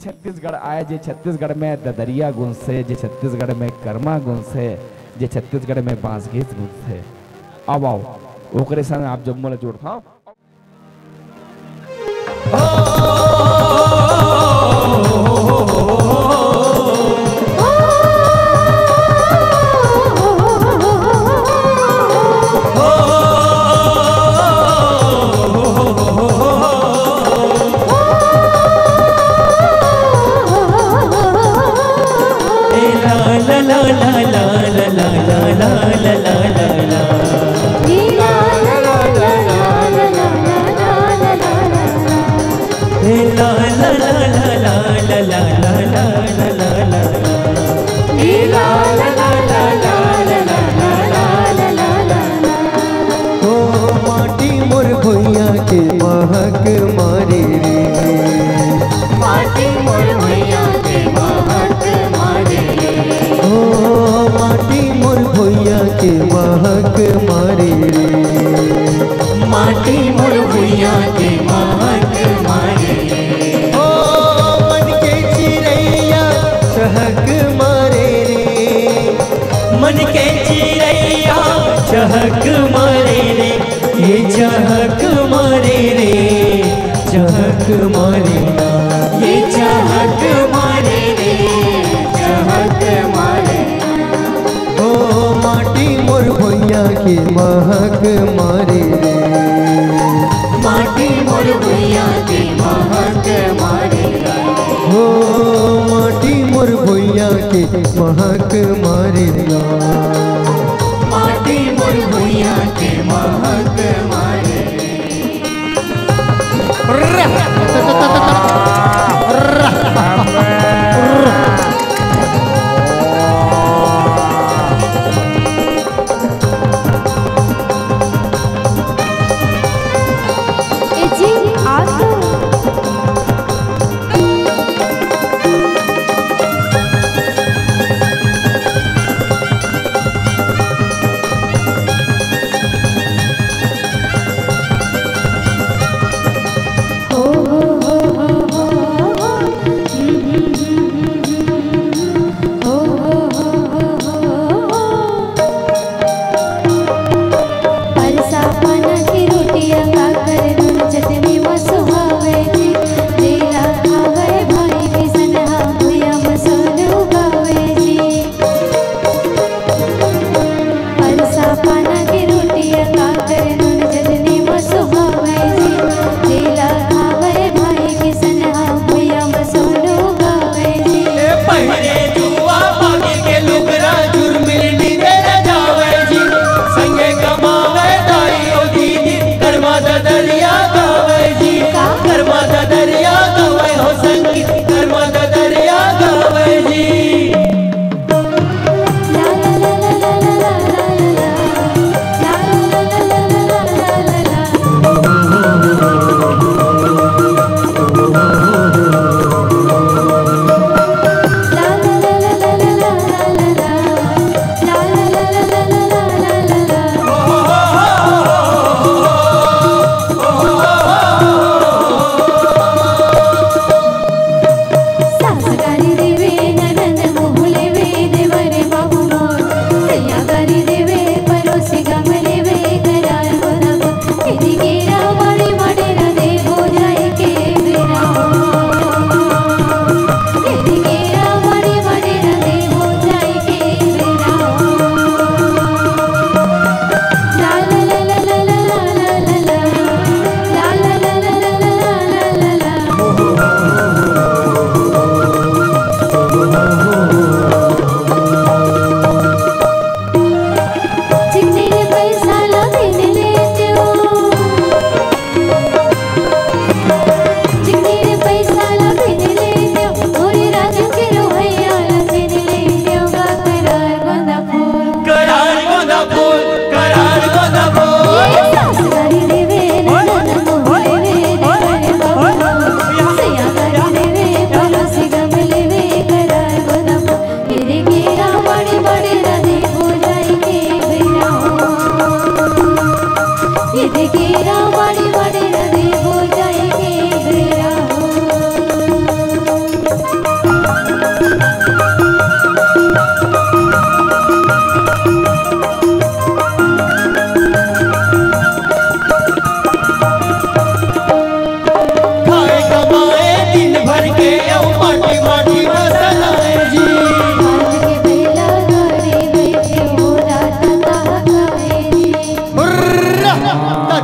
छत्तीसगढ़ आए जे छत्तीसगढ़ में ददरिया गुण से, जे छत्तीसगढ़ में कर्मा गुण से, जे छत्तीसगढ़ में बांसगीत गुण से। अब आओ ओकरे संग आप जब मोला जोड़ था महक मारे रे, माटी मोर भैया के महक मारे रे, ओ माटी मोर भैया के महक मारे रे, माटी मोर भैया के महक मारे रे, ओ मन के चिड़ैया चहक मारे रे, मन के चिड़ैया चहक मारे रे, ये चहक मारे रे, चहक मारे ना, ये चहक मारे रे, चहक मारे, ओ माटी मोर भैया के महक मारे रे, माटी मोर भैया के महक मारे रे, हो माटी मोर भैया के महक मारे ना, माटी मोर भैया के महक मारे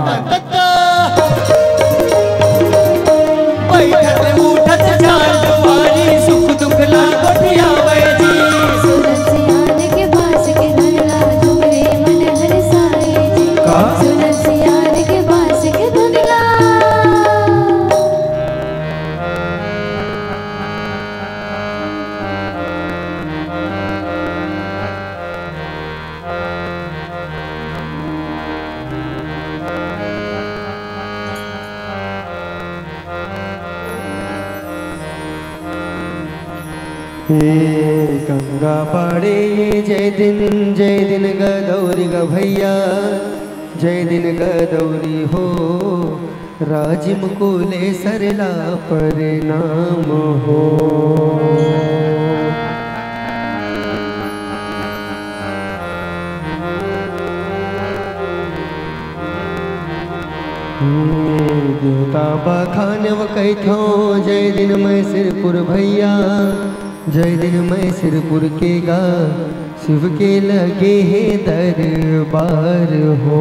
बैठत उठत चार दुआरी सुख दुख ला गोठियावे जी। सुनत सियान के बास के धनला झुमरे मन हरसाए जी। सुनत सियान के बास के धनला। गंगा पाड़े जय दिन गदौरी ग भैया जय दिन गदौरी हो राज मुकुले सरला परिणाम हो। देवता बखान कैथो जय दिन मैं सिरपुर भैया जय दिन मैं सिरपुर के गा शिव के लगे है दरबार हो।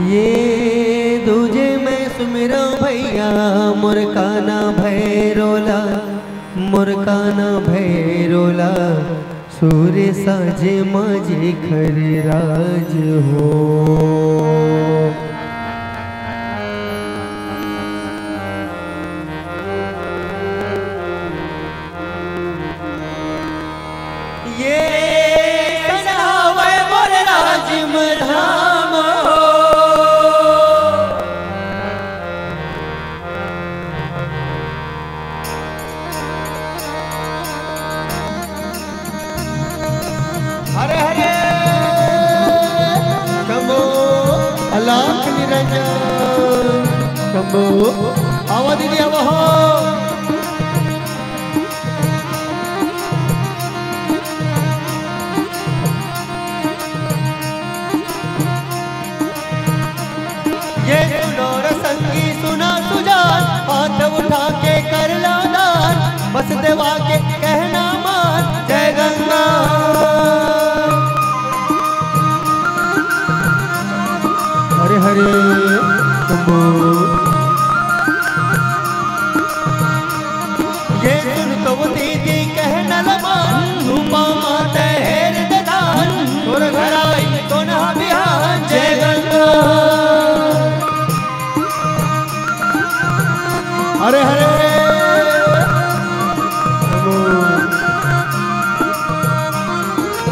ये दूजे मैं सुमिरा भैया मुरकाना भैरोला मुरकाना भैरोला सूर्य साजे माजे खर राज हो। ये सजावे मोर राज मधाम हो। हरे हरे शंभो अलाख निरंजन शंभो आवा दीदी आवा हो। ये सुनो रसंगी सुना सुजान हाथ उठा के कर ला दान बस देवा के कहना मान जय गंगा। हरे हरे शंभो ये सुन तो दीदी कहना लमान रूपा माता हेर दान तोर घर आई तो ना बिहान जय गंगा। हरे हरे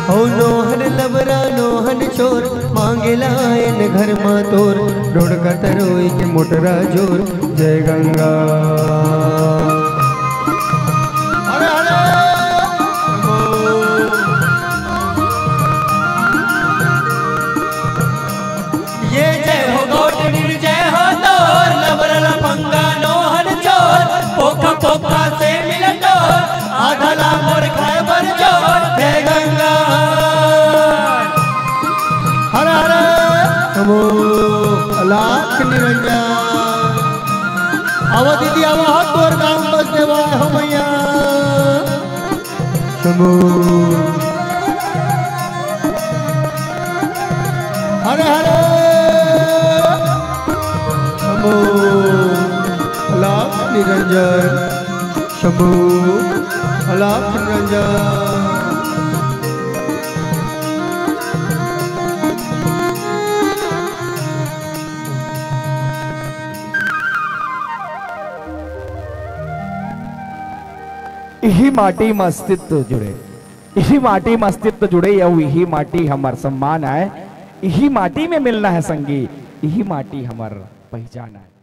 हो नोहन लबरा नोहन चोर मांगे लायन घर माँ तोर ढूंढ कर तरोई के मोटरा जोर जय गंगा। हरे हरे ये जय हो गौटनी जय हो तोर लबरा लफंगा नोहन चोर पोखा पोखा से मिल तोर आधा ला मोर खैबर जोर जय गंगा। हरे हरे नमो अलाख निरंजन आवा दीदी आवा हाथ तोर गाँव बस देवा हो मैया शंभो। हरे हरे शंभो अलाख निरंजन शंभो अलाख निरंजन। यही माटी में अस्तित्व जुड़े यही माटी में अस्तित्व जुड़े या यही माटी हमार सम्मान है यही माटी में मिलना है संगी यही माटी हमार पहचान है।